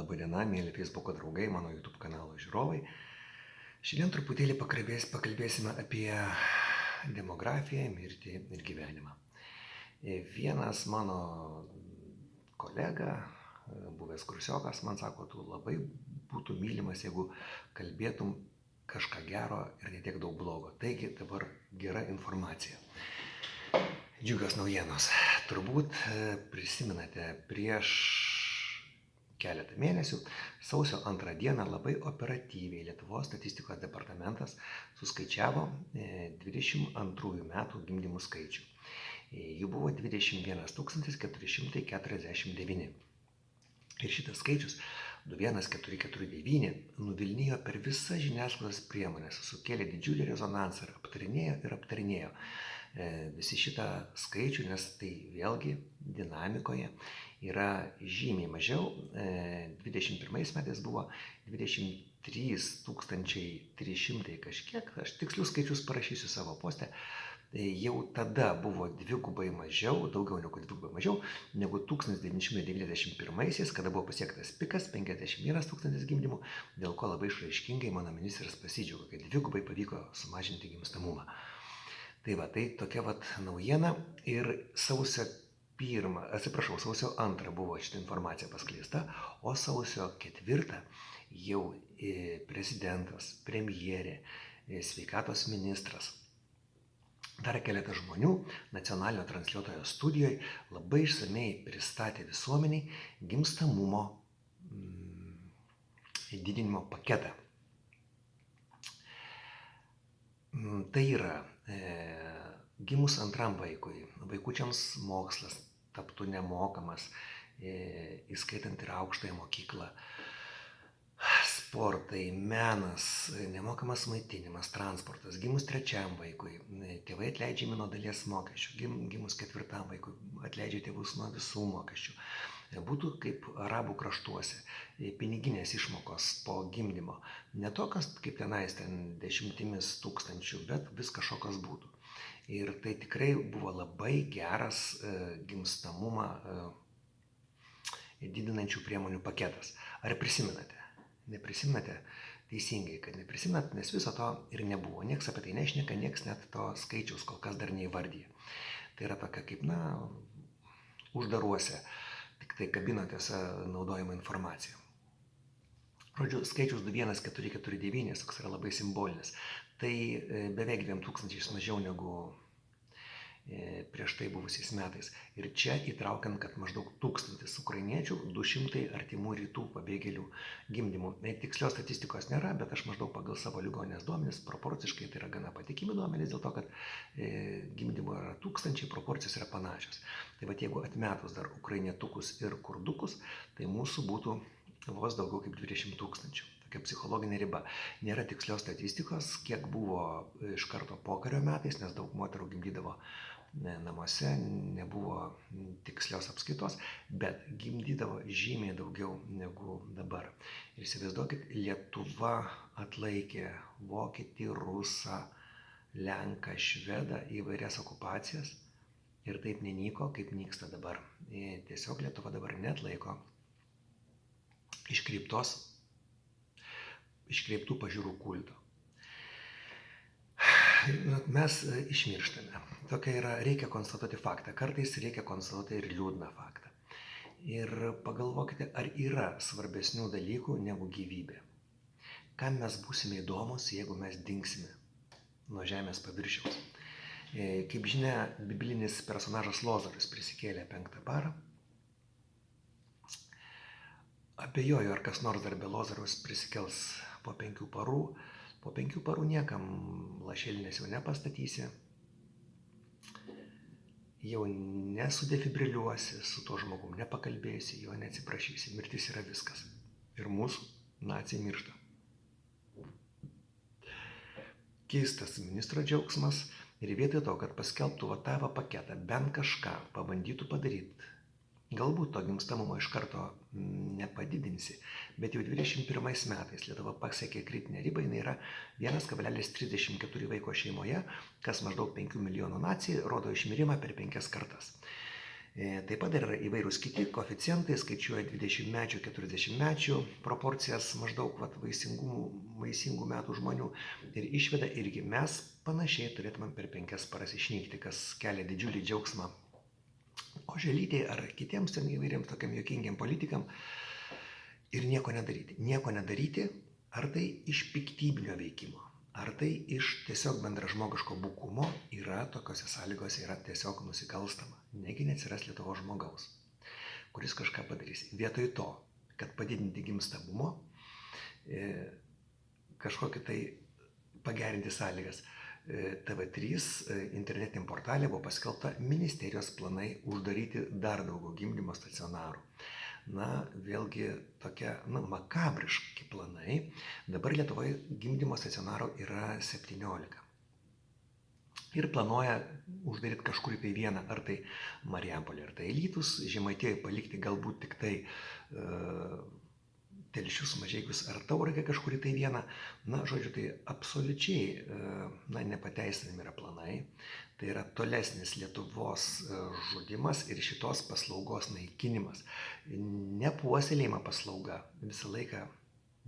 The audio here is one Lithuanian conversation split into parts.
Labadiena, mėly Facebook'o draugai, mano YouTube kanalo žiūrovai. Šiandien truputėlį pakalbėsime apie demografiją, mirtį ir gyvenimą. Vienas mano kolega, buvęs kursiokas, man sako, tu labai būtų mylimas, jeigu kalbėtum kažką gero ir netiek daug blogo. Taigi dabar gera informacija. Džiugios naujienos. Turbūt prisimenate, prieš keletą mėnesių, sausio 2 dieną labai operatyviai Lietuvos statistikos departamentas suskaičiavo 22 metų gimdymų skaičių. Jų buvo 21 449. Ir šitas skaičius 21449 nuvilnijo per visą žiniasklaidos priemonės, sukėlė didžiulį rezonansą ir aptarinėjo visi šitą skaičių, nes tai vėlgi dinamikoje yra žymiai mažiau. 21 metais buvo 23 300 kažkiek, aš tikslius skaičius parašysiu savo poste. Jau tada buvo dvigubai mažiau, daugiau negu dvigubai mažiau, negu 1991, kada buvo pasiektas pikas 51 000 gimdymų, dėl ko labai išraiškingai mano ministras pasidžiaugo, kad dvigubai pavyko sumažinti gimstamumą. Tai va, tai tokia naujiena. Ir sausio 2 buvo šitą informaciją paskleista, o sausio 4 jau prezidentas, premjerė, sveikatos ministras, dar keletą žmonių nacionalinio transliuotojo studijoje labai išsamei pristatė visuomeniai gimstamumo didinimo paketą. Tai yra, gimus antram vaikui, vaikučiams mokslas taptų nemokamas, įskaitant ir aukštąją mokyklą, sportai, menas, nemokamas maitinimas, transportas. Gimus trečiam vaikui, tėvai atleidžiami nuo dalies mokesčių, gimus ketvirtam vaikui atleidžia tėvus nuo visų mokesčių. Būtų kaip arabų kraštuose, piniginės išmokos po gimdymo, ne tokios kaip tenais dešimtimis tūkstančių, bet vis kažkokios būtų. Ir tai tikrai buvo labai geras gimstamumą didinančių priemonių paketas. Ar prisimenate? Neprisimenate? Teisingai, kad neprisimenat, nes viso to ir nebuvo. Niekas apie tai nešneka, niekas net to skaičiaus kol kas dar neįvardyja. Tai yra tokia kaip, uždaruose, tik tai kabinotėse naudojama informacija. Žodžiu, skaičius 21449, toks yra labai simbolinis. Tai beveik 2000 mažiau negu prieš tai buvusiais metais. Ir čia įtraukiant, kad maždaug 1000 ukrainiečių, 200 artimų rytų pabėgėlių gimdymų. Tikslios statistikos nėra, bet aš maždaug pagal savo ligoninės duomenis, proporciškai tai yra gana patikimi duomenys, dėl to, kad gimdymų yra 1000, proporcijos yra panašios. Tai jeigu atmetus dar ukrainietukus ir kurdukus, tai mūsų būtų vos daugiau kaip 20 000. Tokia psichologinė riba. Nėra tikslios statistikos, kiek buvo iš karto pokario metais, nes daug moterų gimdydavo namuose, nebuvo tikslios apskaitos, bet gimdydavo žymiai daugiau negu dabar. Ir įsivaizduokit, Lietuva atlaikė vokietį, rusą, lenką, švedą, įvairias okupacijas ir taip nenyko, kaip nyksta dabar. Tiesiog Lietuva dabar neatlaiko iškreiptų pažiūrų kulto. Mes išmirštame. Tokia yra, reikia konstatuoti faktą. Kartais reikia konstatuoti ir liūdną faktą. Ir pagalvokite, ar yra svarbesnių dalykų negu gyvybė. Kam mes būsime įdomus, jeigu mes dingsime nuo žemės paviršiaus? Kaip žinia, biblinis personažas Lozorius prisikėlė 5 parą. Abejoju, ar kas nors dar be Lozoriaus prisikels po 5 parų. Po 5 parų niekam lašelinės jau nepastatysi. Jau nesudefibriliuosi, su tuo žmogum nepakalbėsi, jo neatsiprašysi. Mirtis yra viskas. Ir mūsų naciai miršta. Keistas ministro džiaugsmas ir vietoj to, kad paskelbtų tavo paketą, bent kažką pabandytų padaryti. Galbūt to gimstamumo iš karto nepadidinsi, bet jau 21 metais Lietuva pasiekė kritinę ribą, jinai yra 1,34 vaiko šeimoje, kas maždaug 5 milijonų nacijai rodo išmirimą per 5 kartas. Taip pat dar yra įvairūs kiti koeficientai, skaičiuoja 20-mečių, 40-mečių proporcijas maždaug vaisingų metų žmonių ir išveda irgi mes panašiai turėtumėm per 5 paras išnykti, kas kelia didžiulį džiaugsmą oželytei ar kitiems ten įvairiems tokiam juokingiam politikam ir nieko nedaryti. Nieko nedaryti, ar tai iš piktybinio veikimo, ar tai iš tiesiog bendražmogiško bukumo yra tokiose sąlygose yra tiesiog nusikalstama. Negi neatsiras Lietuvos žmogaus, kuris kažką padarys. Vietoj to, kad padidinti gimstamumo, kažkokį tai pagerinti sąlygas, TV3 internetiniam portalė buvo paskelbta ministerijos planai uždaryti dar daugiau gimdymo stacionarų. Na, vėlgi tokie makabriški planai. Dabar Lietuvoje gimdymo stacionarų yra 17. Ir planuoja uždaryti kažkurį tai vieną, ar tai Marijampolė, ar tai Alytus, Žemaitijoje palikti galbūt tik tai Telšius, Mažeikius ar Tauragę kažkurį tai vieną. Na, žodžiu, tai absoliučiai nepateisinami yra planai. Tai yra tolesnis Lietuvos žudimas ir šitos paslaugos naikinimas. Nepuoselėjama paslauga visą laiką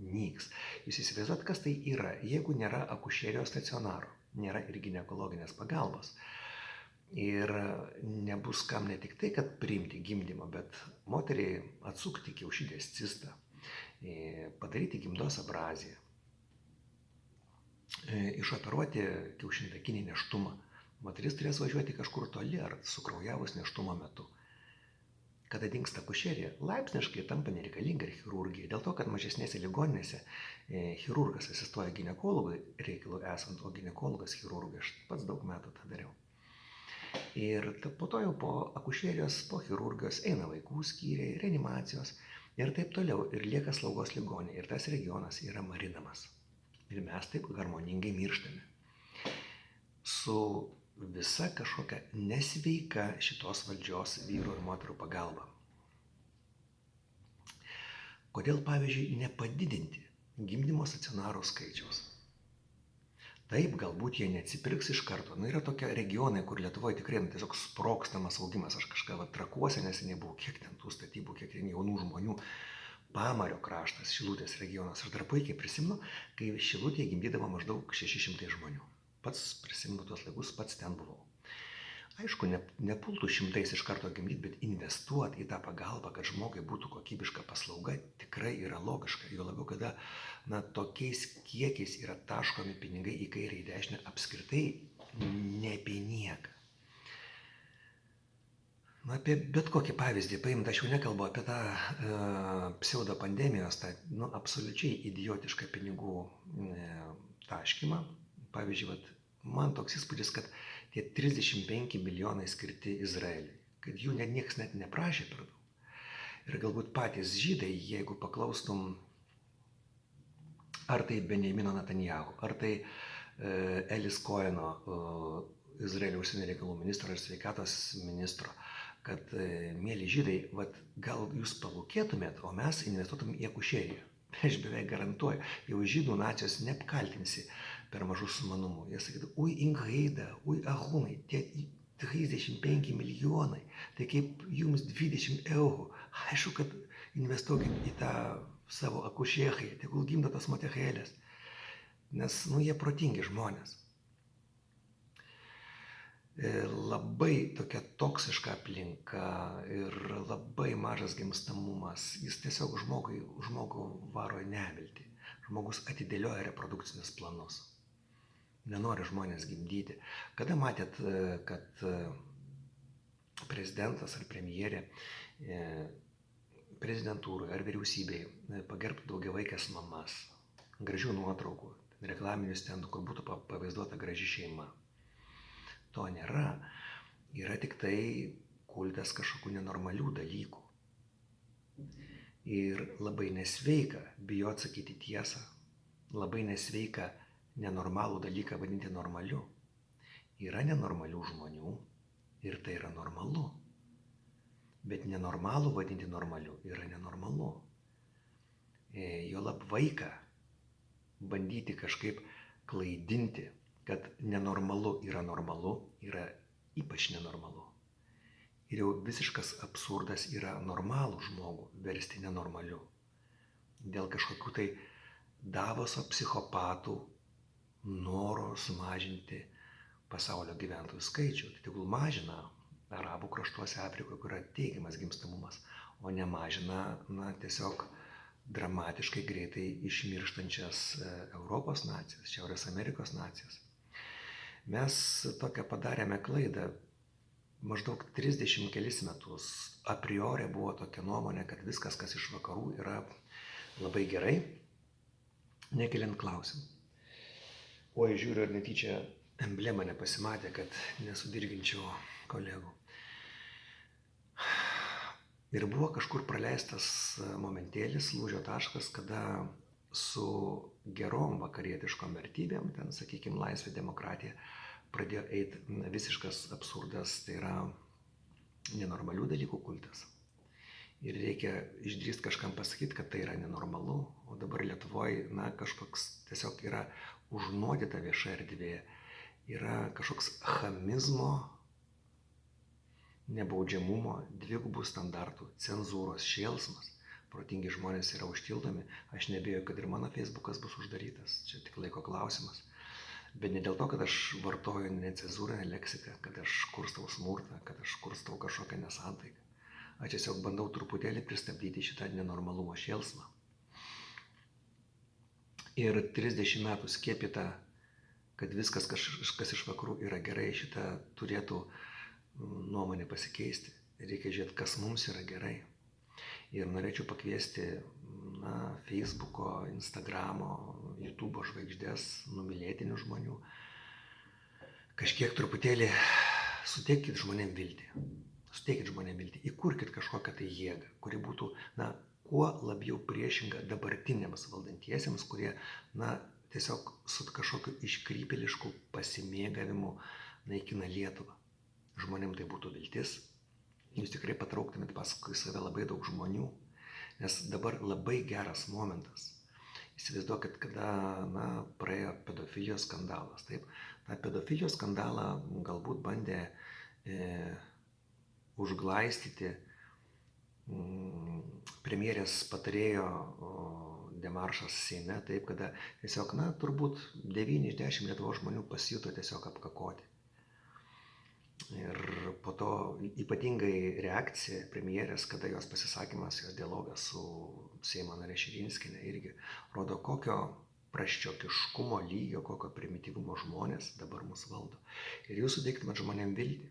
nyks. Jūs įsivaizduot, kas tai yra, jeigu nėra akušerijos stacionaro, nėra ir ginekologinės pagalbos. Ir nebus kam ne tik tai, kad priimti gimdymą, bet moteriai atsukti kiaušidės cistą, padaryti gimdos abraziją, išoperuoti kiaušintakinį nėštumą. Moteris turės važiuoti kažkur toli ar sukraujavus nėštumo metu. Kada dingsta akušerija, laipsniškai tampa nereikalinga ir chirurgija. Dėl to, kad mažesnėse ligoninėse chirurgas asistuoja ginekologui reikalui esant, o ginekologas chirurgui. Aš pats daug metų tą dariau. Ir po to jau po akušerijos, po chirurgijos eina vaikų skyriai, reanimacijos ir taip toliau. Ir lieka slaugos ligoninė. Ir tas regionas yra marinamas. Ir mes taip harmoningai mirštame. Su visa kažkokia nesveika šitos valdžios vyrų ir moterų pagalba. Kodėl, pavyzdžiui, nepadidinti gimdymo stacionarų skaičiaus? Taip, galbūt jie neatsipirks iš karto. Yra tokie regionai, kur Lietuvoje tikrai tiesiog sprogstamas augimas. Aš kažką Trakuose neseniai buvau, kiek ten tų statybų, kiek ten jaunų žmonių. Pamario kraštas, Šilutės regionas. Aš dar puikiai prisimenu, kai Šilutėje gimdydavo maždaug 600 žmonių. Pats prisimenu tuos laikus, pats ten buvau. Aišku, nepultų šimtais iš karto gimdyti, bet investuoti į tą pagalbą, kad žmogui būtų kokybiška paslauga, tikrai yra logiška. Jo labiau, kada tokiais kiekiais yra taškomi pinigai į kairę, į dešinę, apskritai ne apie nieką. Apie bet kokį pavyzdį paimti, aš jau nekalbu apie tą pseudopandemijos, tą absoliučiai idiotišką pinigų taškymą. Pavyzdžiui, man toks įspūdis, kad tie 35 milijonai skirti Izraeliui, kad jų niekas net neprašė per daug. Ir galbūt patys žydai, jeigu paklaustum, ar tai Benjamino Netanyahu, ar tai Elis Koeno, Izraelio užsienio reikalų ministro ir sveikatos ministro, kad, mėly žydai, gal jūs palūkėtumėt, o mes investuotum į akušeriją. Aš beveik garantuoju, jau žydų nacijos neapkaltinsi per mažų sumanumų. Jie sakytų, ui Ingraida, ui Arūnai, tie 35 milijonai, tai kaip jums 20 eurų. Aišku, kad investuokit į tą savo akušerį, tegul gimdo tas moterėlės, nes jie protingi žmonės. Labai tokia toksiška aplinka ir labai mažas gimstamumas. Jis tiesiog žmogų varo į neviltį. Žmogus atidėlioja reprodukcinius planus. Nenori žmonės gimdyti. Kada matėt, kad prezidentas ar premjerė prezidentūroje ar vyriausybėje pagerbtų daugiavaikes mamas, gražių nuotraukų, reklaminių stendų, kur būtų pavaizduota graži šeima? To nėra. Yra tik tai kultas kažkokių nenormalių dalykų. Ir labai nesveika bijoti sakyti tiesą. Labai nesveika nenormalų dalyką vadinti normaliu. Yra nenormalių žmonių ir tai yra normalu. Bet nenormalų vadinti normaliu yra nenormalu. Juolab vaiką bandyti kažkaip klaidinti, kad nenormalu yra normalu, yra ypač nenormalu. Ir jau visiškas absurdas yra normalų žmogų versti nenormaliu. Dėl kažkokių tai Davoso psichopatų noro sumažinti pasaulio gyventojų skaičių. Tai tegul mažina arabų kraštuose Afrikoje, kur yra teigiamas gimstamumas, o ne mažina tiesiog dramatiškai greitai išmirštančias Europos nacijas, Šiaurės Amerikos nacijas. Mes tokią padarėme klaidą. Maždaug 30 kelis metus a priori buvo tokia nuomonė, kad viskas, kas iš vakarų, yra labai gerai, nekeliant klausimų. Oi, žiūriu, ar netyčia emblema nepasimatė, kad nesudirginčiau kolegų. Ir buvo kažkur praleistas momentėlis, lūžio taškas, kada su gerom vakarietiškom vertybėm, ten, sakykime, laisvė, demokratija, pradėjo eiti visiškas absurdas, tai yra nenormalių dalykų kultas. Ir reikia išdrįsti kažkam pasakyti, kad tai yra nenormalu, o dabar Lietuvoje, kažkoks tiesiog yra užnuodyta vieša erdvė, yra kažkoks chamizmo, nebaudžiamumo, dvigubų standartų, cenzūros šėlsmas. Protingi žmonės yra užtildomi, aš nebėjau, kad ir mano Facebookas bus uždarytas, čia tik laiko klausimas. Bet ne dėl to, kad aš vartoju necenzūrinę leksiką, kad aš kurstau smurtą, kad aš kurstau kažkokią nesantaiką. Aš tiesiog bandau truputėlį pristabdyti šitą nenormalumo šėlsmą. Ir 30 metų skiepyta, kad viskas, kas iš vakarų yra gerai, šitą turėtų nuomonė pasikeisti. Reikia žiūrėti, kas mums yra gerai. Ir norėčiau pakviesti Facebooko, Instagramo, YouTube'o žvaigždės, numylėtinių žmonių. Kažkiek truputėlį suteikit žmonėm viltį. Suteikit žmonėm viltį. Įkurkit kažkokią tai jėgą, kuri būtų, kuo labiau priešinga dabartiniams valdantiesiems, kurie, tiesiog su kažkokiu iškrypėlišku pasimėgavimu naikina Lietuvą. Žmonėm tai būtų viltis. Jūs tikrai patrauktumėt paskui save labai daug žmonių, nes dabar labai geras momentas. Įsivaizduokit, kada praėjo pedofilijos skandalas. Taip, tą pedofilijos skandalą galbūt bandė užglaistyti premjerės patarėjo demaršas Seime, taip, kada tiesiog, turbūt 9 iš 10 Lietuvos žmonių pasijuto tiesiog apkakoti. Ir po to ypatingai reakcija premjerės, kada jos pasisakymas, jos dialogas su Seimo narė Širinskiene irgi rodo, kokio prasčiokiškumo lygio, kokio primityvumo žmonės dabar mus valdo. Ir jūs suteiktumėt žmonėm viltį.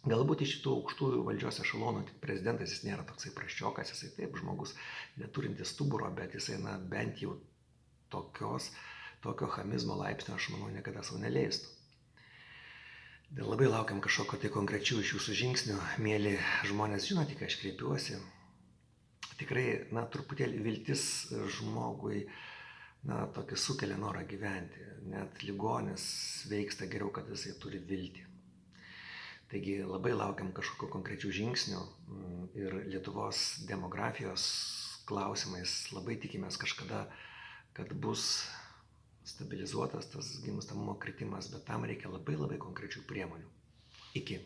Galbūt iš šitų aukštųjų valdžios ešalonų prezidentas jis nėra toksai prasčiokas, jisai taip žmogus neturintis stuburo, bet jisai bent jau tokio chamizmo laipsnio, aš manau, niekada savo neleistų. Labai laukiam kažkokio tai konkrečių iš jūsų žingsnių. Mėly žmonės, žinote, kai aš kreipiuosi. Tikrai, truputėlį viltis žmogui, tokį sukelia norą gyventi. Net ligonis sveiksta geriau, kad jisai turi viltį. Taigi labai laukiam kažkokio konkrečių žingsnių ir Lietuvos demografijos klausimais labai tikimės kažkada, kad bus stabilizuotas tas gimstamumo kritimas, bet tam reikia labai konkrečių priemonių. Iki.